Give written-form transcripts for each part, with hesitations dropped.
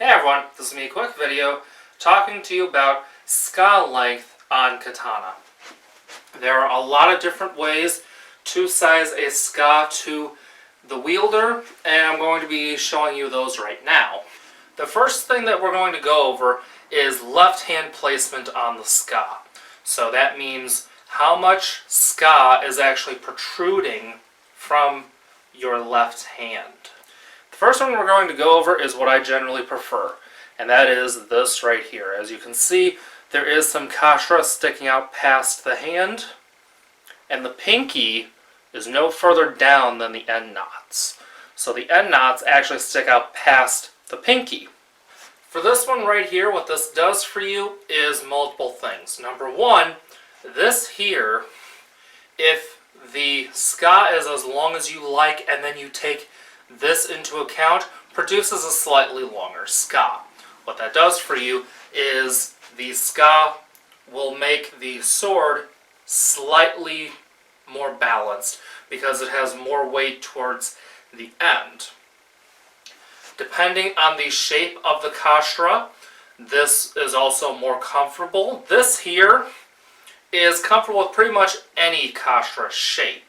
Hey everyone, this is me, a quick video talking to you about ska length on katana. There are a lot of different ways to size a ska to the wielder, and I'm going to be showing you those right now. The first thing that we're going to go over is left hand placement on the ska. So that means how much ska is actually protruding from your left hand. The first one we're going to go over is what I generally prefer, and that is this right here. As you can see, there is some kashra sticking out past the hand, and the pinky is no further down than the end knots. So the end knots actually stick out past the pinky. For this one right here, what this does for you is multiple things. Number one, this here, if the ska is as long as you like and then you take this into account, produces a slightly longer ska. What that does for you is the ska will make the sword slightly more balanced because it has more weight towards the end. Depending on the shape of the kashra, this is also more comfortable. This here is comfortable with pretty much any kashra shape.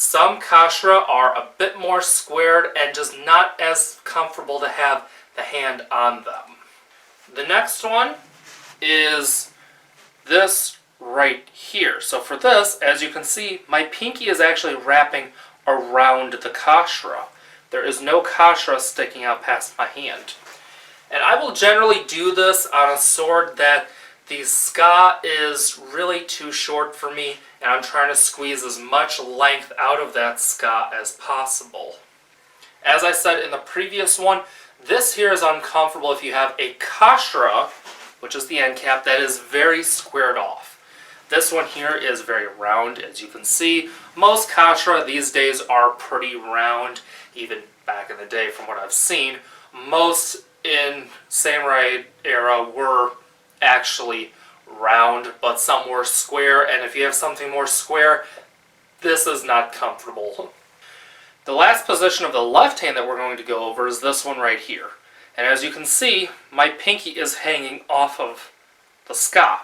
Some kashra are a bit more squared and just not as comfortable to have the hand on them. The next one is this right here. So for this, as you can see, my pinky is actually wrapping around the kashra. There is no kashra sticking out past my hand. And I will generally do this on a sword that the ska is really too short for me, and I'm trying to squeeze as much length out of that ska as possible. As I said in the previous one, this here is uncomfortable if you have a kashra, which is the end cap, that is very squared off. This one here is very round, as you can see. Most kashra these days are pretty round, even back in the day from what I've seen. Most in samurai era were actually round, but some were square, and if you have something more square, this is not comfortable. The last position of the left hand that we're going to go over is this one right here. And as you can see, my pinky is hanging off of the ska.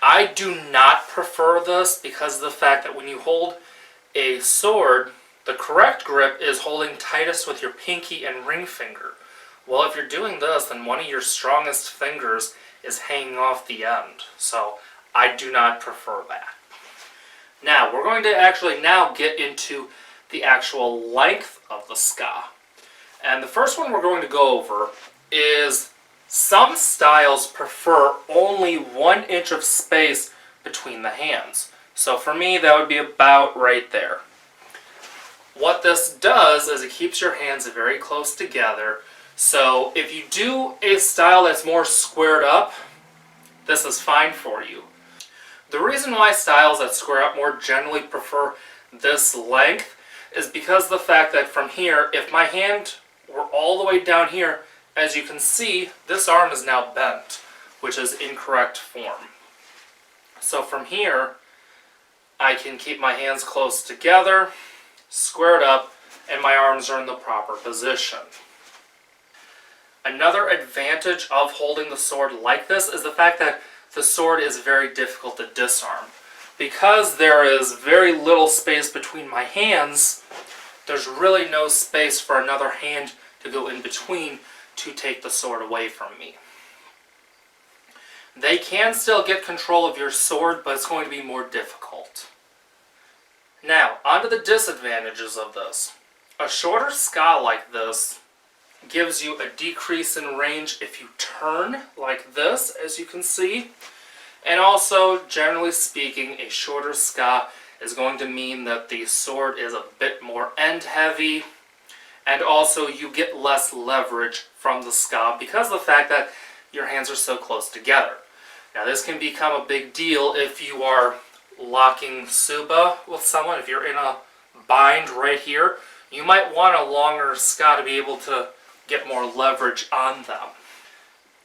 I do not prefer this because of the fact that when you hold a sword, the correct grip is holding tightest with your pinky and ring finger. Well, if you're doing this, then one of your strongest fingers is hanging off the end. So I do not prefer that. Now, we're going to actually now get into the actual length of the ska. And the first one we're going to go over is some styles prefer only 1 inch of space between the hands. So for me, that would be about right there. What this does is it keeps your hands very close together. So if you do a style that's more squared up, this is fine for you. The reason why styles that square up more generally prefer this length is because of the fact that from here, if my hand were all the way down here, as you can see, this arm is now bent, which is incorrect form. So from here, I can keep my hands close together, squared up, and my arms are in the proper position. Another advantage of holding the sword like this is the fact that the sword is very difficult to disarm. Because there is very little space between my hands, there's really no space for another hand to go in between to take the sword away from me. They can still get control of your sword, but it's going to be more difficult. Now, onto the disadvantages of this. A shorter ska like this gives you a decrease in range if you turn like this, as you can see. And also, generally speaking, a shorter ska is going to mean that the sword is a bit more end heavy, and also you get less leverage from the ska because of the fact that your hands are so close together. Now this can become a big deal if you are locking tsuba with someone. If you're in a bind right here, you might want a longer ska to be able to get more leverage on them.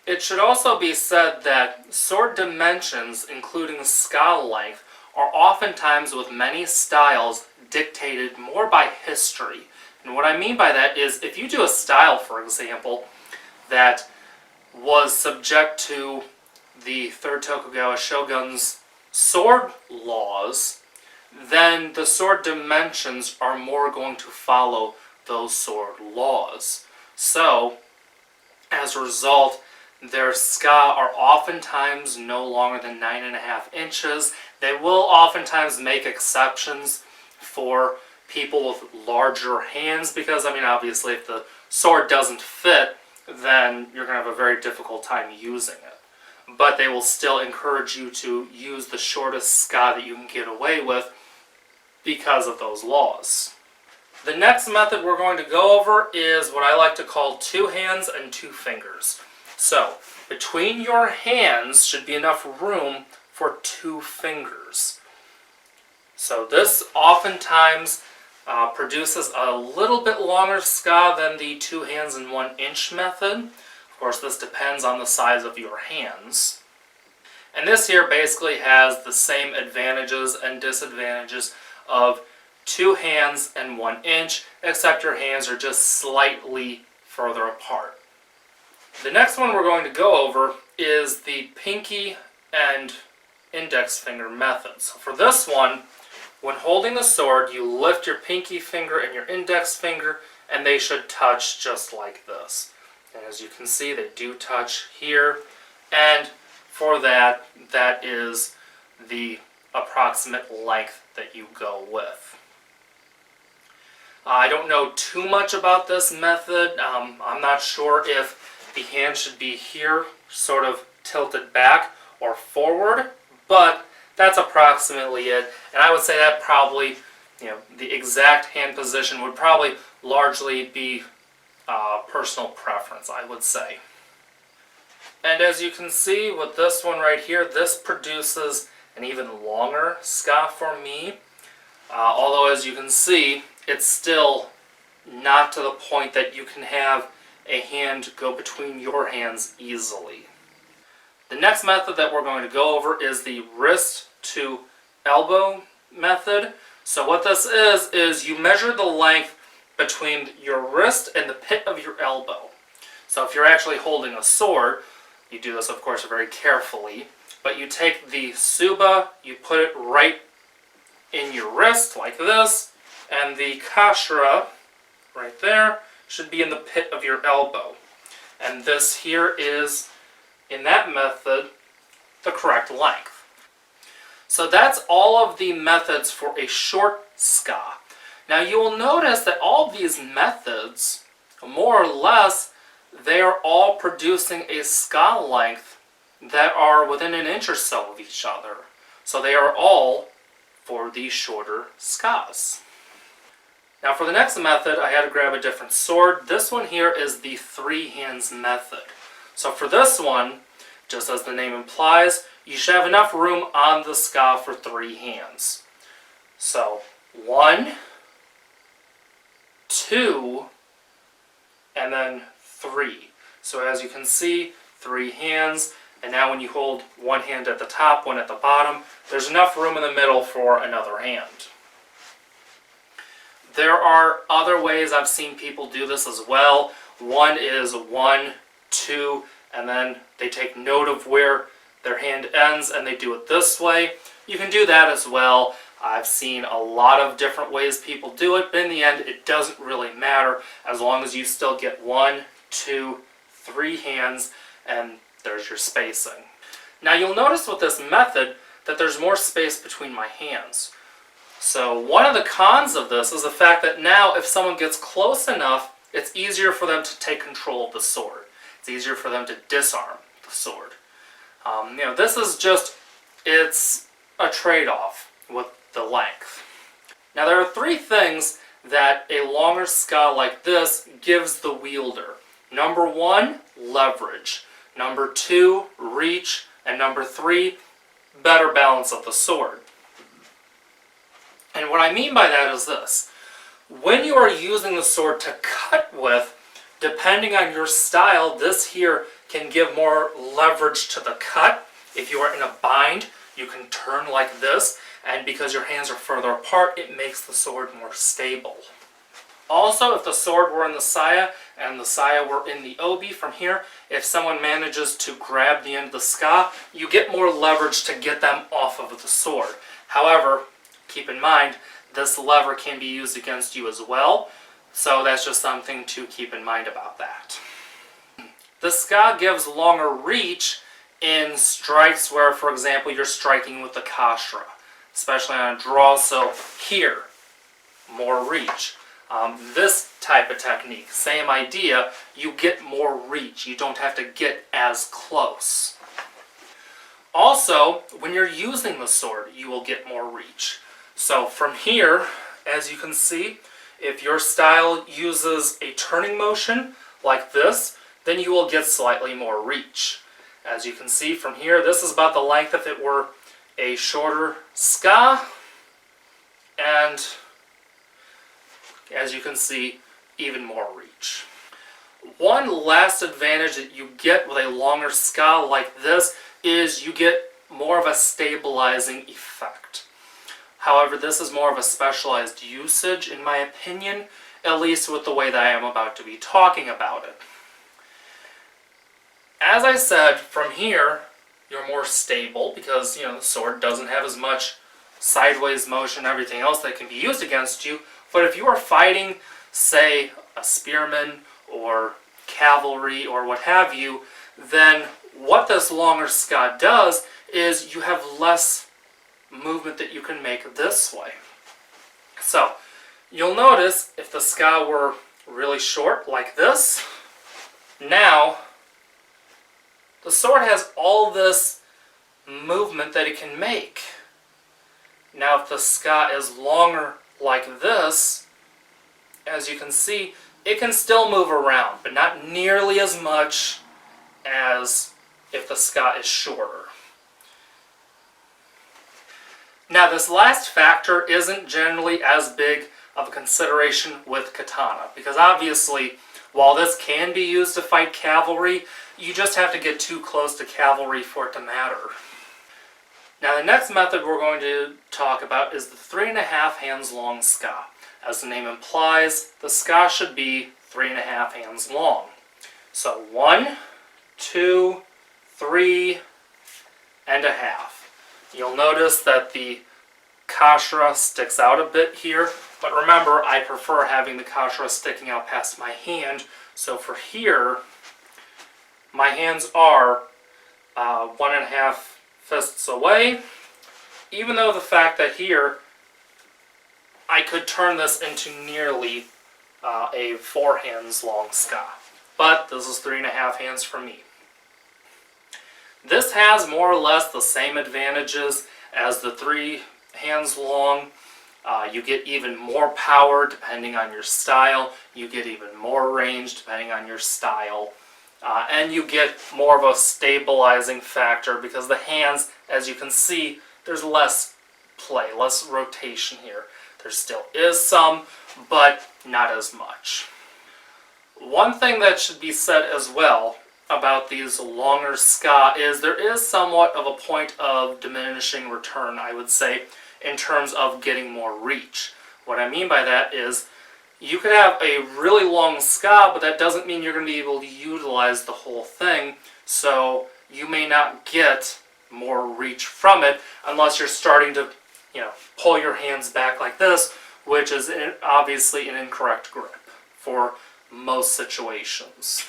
It should also be said that sword dimensions, including ska length, are oftentimes with many styles dictated more by history. And what I mean by that is if you do a style, for example, that was subject to the third Tokugawa shogun's sword laws, then the sword dimensions are more going to follow those sword laws. So, as a result, their ska are oftentimes no longer than 9.5 inches. They will oftentimes make exceptions for people with larger hands because, I mean, obviously if the sword doesn't fit, then you're going to have a very difficult time using it. But they will still encourage you to use the shortest ska that you can get away with because of those laws. The next method we're going to go over is what I like to call 2 hands and 2 fingers. So, between your hands should be enough room for 2 fingers. So this oftentimes produces a little bit longer ska than the 2 hands and 1 inch method. Of course, this depends on the size of your hands. And this here basically has the same advantages and disadvantages of 2 hands and 1 inch, except your hands are just slightly further apart. The next one we're going to go over is the pinky and index finger method. So for this one, when holding the sword, you lift your pinky finger and your index finger, and they should touch just like this. And as you can see, they do touch here, and for that, that is the approximate length that you go with. I don't know too much about this method. I'm not sure if the hand should be here, sort of tilted back or forward, but that's approximately it. And I would say that probably, the exact hand position would probably largely be personal preference, I would say. And as you can see with this one right here, this produces an even longer ska for me. Although as you can see, it's still not to the point that you can have a hand go between your hands easily. The next method that we're going to go over is the wrist to elbow method. So what this is you measure the length between your wrist and the pit of your elbow. So if you're actually holding a sword, you do this of course very carefully, but you take the tsuba, you put it right in your wrist like this, and the kashira right there should be in the pit of your elbow. And this here is, in that method, the correct length. So that's all of the methods for a short ska. Now you will notice that all of these methods, more or less, they are all producing a ska length that are within an inch or so of each other. So they are all for the shorter skas. Now for the next method, I had to grab a different sword. This one here is the 3 hands method. So for this one, just as the name implies, you should have enough room on the ska for 3 hands. So 1, 2, and then 3. So as you can see, 3 hands, and now when you hold one hand at the top, one at the bottom, there's enough room in the middle for another hand. There are other ways I've seen people do this as well. One is 1, 2, and then they take note of where their hand ends and they do it this way. You can do that as well. I've seen a lot of different ways people do it, but in the end it doesn't really matter as long as you still get 1, 2, 3 hands and there's your spacing. Now you'll notice with this method that there's more space between my hands. So one of the cons of this is the fact that now if someone gets close enough, it's easier for them to take control of the sword. It's easier for them to disarm the sword. This is just, it's a trade-off with the length. Now there are 3 things that a longer ska like this gives the wielder. Number 1, leverage. Number 2, reach. And number 3, better balance of the sword. And what I mean by that is this. When you are using the sword to cut with, depending on your style, this here can give more leverage to the cut. If you are in a bind, you can turn like this, and because your hands are further apart, it makes the sword more stable. Also, if the sword were in the saya and the saya were in the obi from here, if someone manages to grab the end of the ska, you get more leverage to get them off of the sword. However, keep in mind, this lever can be used against you as well, so that's just something to keep in mind about that. The ska gives longer reach in strikes where, for example, you're striking with the kashra, especially on a draw, so here, more reach. This type of technique, same idea, you get more reach. You don't have to get as close. Also, when you're using the sword, you will get more reach. So from here, as you can see, if your style uses a turning motion like this, then you will get slightly more reach. As you can see from here, this is about the length if it were a shorter ska, and as you can see, even more reach. One last advantage that you get with a longer ska like this is you get more of a stabilizing effect. However, this is more of a specialized usage in my opinion, at least with the way that I am about to be talking about it. As I said, from here, you're more stable because, the sword doesn't have as much sideways motion and everything else that can be used against you. But if you are fighting, say, a spearman or cavalry or what have you, then what this longer ska does is you have less movement that you can make this way. So, you'll notice if the ska were really short like this, now the sword has all this movement that it can make. Now if the ska is longer like this, as you can see, it can still move around, but not nearly as much as if the ska is shorter. Now this last factor isn't generally as big of a consideration with katana, because obviously, while this can be used to fight cavalry, you just have to get too close to cavalry for it to matter. Now the next method we're going to talk about is the 3.5 hands long ska. As the name implies, the ska should be 3.5 hands long. So 1, 2, 3.5. You'll notice that the kashra sticks out a bit here, but remember I prefer having the kashra sticking out past my hand, so for here, my hands are 1.5 fists away, even though the fact that here I could turn this into nearly a 4 hands long ska. But this is 3.5 hands for me. This has more or less the same advantages as the 3 hands long. You get even more power depending on your style. You get even more range depending on your style. And you get more of a stabilizing factor because the hands, as you can see, there's less play, less rotation here. There still is some, but not as much. One thing that should be said as well about these longer ska is there is somewhat of a point of diminishing return, I would say, in terms of getting more reach. What I mean by that is you could have a really long ska, but that doesn't mean you're going to be able to utilize the whole thing, so you may not get more reach from it unless you're starting to, pull your hands back like this, which is obviously an incorrect grip for most situations.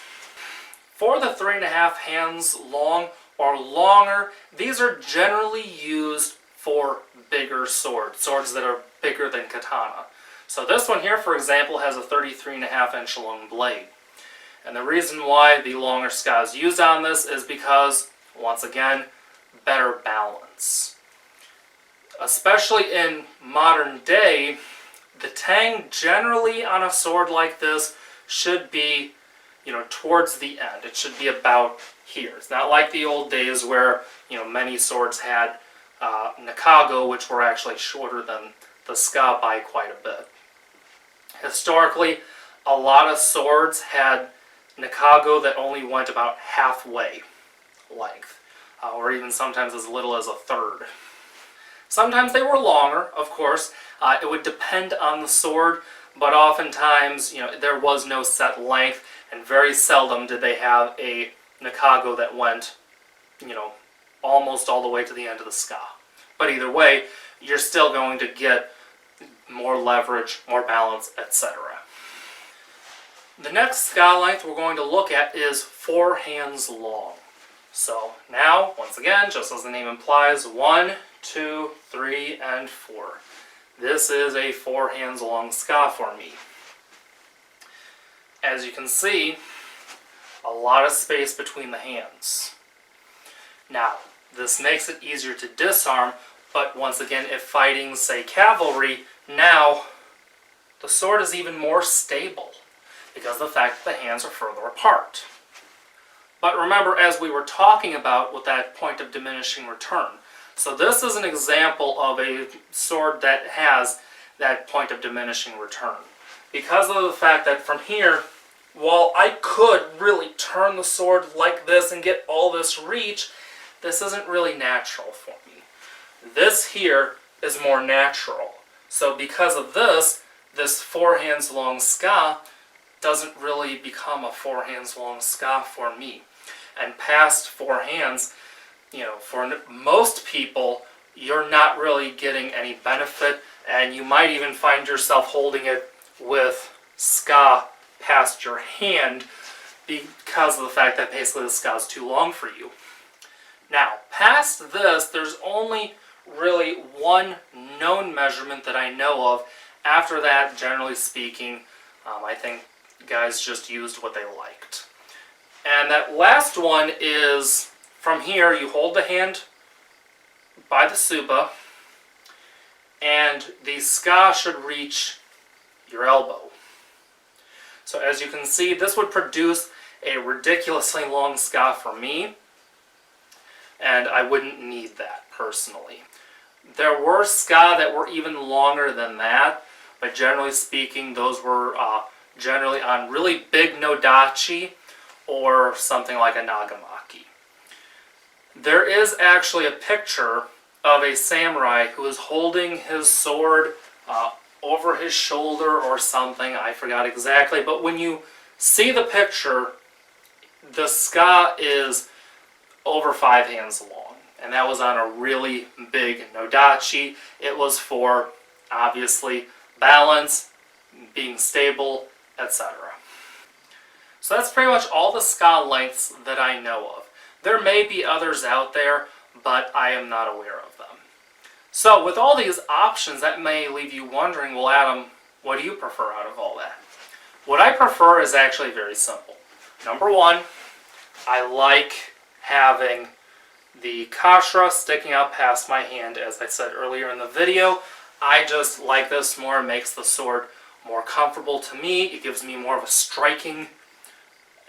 For the 3.5 hands long or longer, these are generally used for bigger swords that are bigger than katana. So this one here, for example, has a 33.5 inch long blade. And the reason why the longer ska is used on this is because, once again, better balance. Especially in modern day, the tang generally on a sword like this should be, towards the end. It should be about here. It's not like the old days where, many swords had nakago, which were actually shorter than the ska by quite a bit. Historically, a lot of swords had nakago that only went about halfway length, or even sometimes as little as a third. Sometimes they were longer, of course. It would depend on the sword, but oftentimes, there was no set length, and very seldom did they have a nakago that went, almost all the way to the end of the ska. But either way, you're still going to get more leverage, more balance, etc. The next ska length we're going to look at is 4 hands long. So now, once again, just as the name implies, 1, 2, 3, and 4. This is a 4 hands long ska for me. As you can see, a lot of space between the hands. Now, this makes it easier to disarm, but once again, if fighting, say, cavalry, now the sword is even more stable because of the fact that the hands are further apart. But remember, as we were talking about with that point of diminishing return, so this is an example of a sword that has that point of diminishing return. Because of the fact that from here, while I could really turn the sword like this and get all this reach, this isn't really natural for me. This here is more natural. So because of this 4 hands long ska doesn't really become a 4 hands long ska for me. And past 4 hands, for most people, you're not really getting any benefit, and you might even find yourself holding it with ska past your hand because of the fact that basically the ska is too long for you. Now, past this, there's only really one known measurement that I know of. After that, generally speaking, I think guys just used what they liked. And that last one is, from here, you hold the hand by the tsuba, and the ska should reach your elbow. So as you can see, this would produce a ridiculously long ska for me, and I wouldn't need that personally. There were ska that were even longer than that, but generally speaking, those were generally on really big nodachi or something like a nagamaki. There is actually a picture of a samurai who is holding his sword over his shoulder or something, I forgot exactly, but when you see the picture, the ska is over 5 hands long, and that was on a really big nodachi. It was for, obviously, balance, being stable, etc. So that's pretty much all the ska lengths that I know of. There may be others out there, but I am not aware of them. So with all these options, that may leave you wondering, well, Adam, what do you prefer out of all that? What I prefer is actually very simple. Number one, I like having the kashra sticking out past my hand, as I said earlier in the video. I just like this more. It makes the sword more comfortable to me. It gives me more of a striking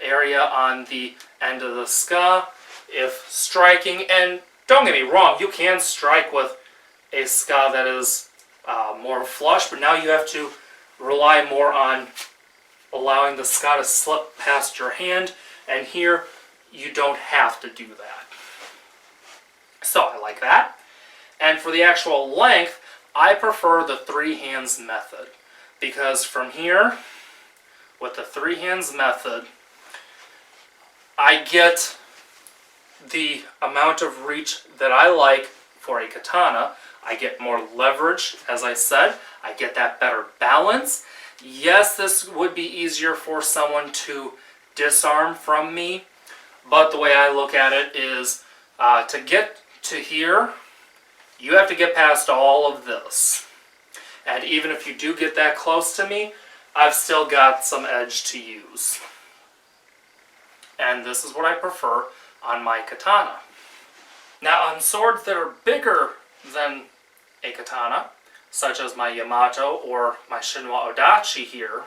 area on the end of the ska. If striking, and don't get me wrong, you can strike with a ska that is more flush, but now you have to rely more on allowing the ska to slip past your hand, and here you don't have to do that. So I like that. And for the actual length, I prefer the 3 hands method, because from here, with the 3 hands method, I get the amount of reach that I like for a katana. I get more leverage, as I said. I get that better balance. Yes, this would be easier for someone to disarm from me, but the way I look at it is to get to here, you have to get past all of this. And even if you do get that close to me, I've still got some edge to use. And this is what I prefer on my katana. Now on swords that are bigger than a katana, such as my Yamato or my Shinwa Odachi here,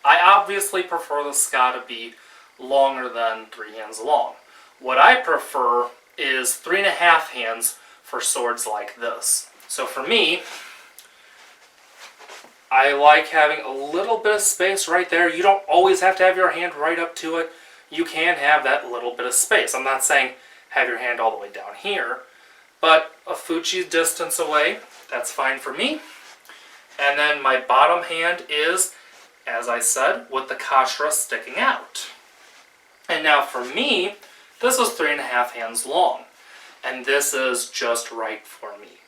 I obviously prefer the ska to be longer than 3 hands long. What I prefer is 3.5 hands for swords like this. So for me, I like having a little bit of space right there. You don't always have to have your hand right up to it. You can have that little bit of space. I'm not saying have your hand all the way down here, but a fuchi distance away, that's fine for me. And then my bottom hand is, as I said, with the kashira sticking out. And now for me, this is 3.5 hands long. And this is just right for me.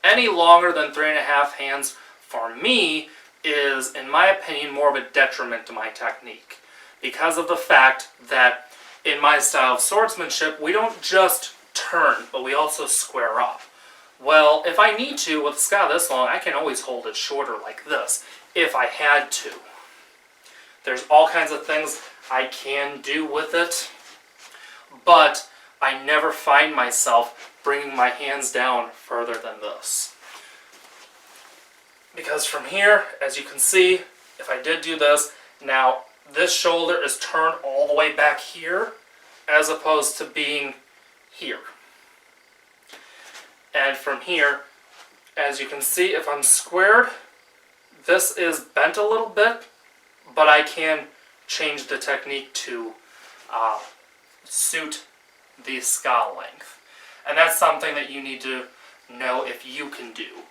Any longer than 3.5 hands for me is, in my opinion, more of a detriment to my technique. Because of the fact that in my style of swordsmanship, we don't just turn, but we also square up. Well, if I need to, with a ska this long, I can always hold it shorter like this, if I had to. There's all kinds of things I can do with it, but I never find myself bringing my hands down further than this. Because from here, as you can see, if I did do this, now this shoulder is turned all the way back here, as opposed to being here. And from here, as you can see, if I'm squared, this is bent a little bit, but I can change the technique to suit the ska length. And that's something that you need to know if you can do.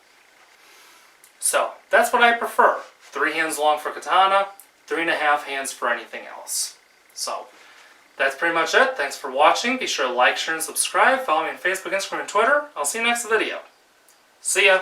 So, that's what I prefer. 3 hands long for katana, 3.5 hands for anything else. So, that's pretty much it. Thanks for watching. Be sure to like, share, and subscribe. Follow me on Facebook, Instagram, and Twitter. I'll see you next video. See ya!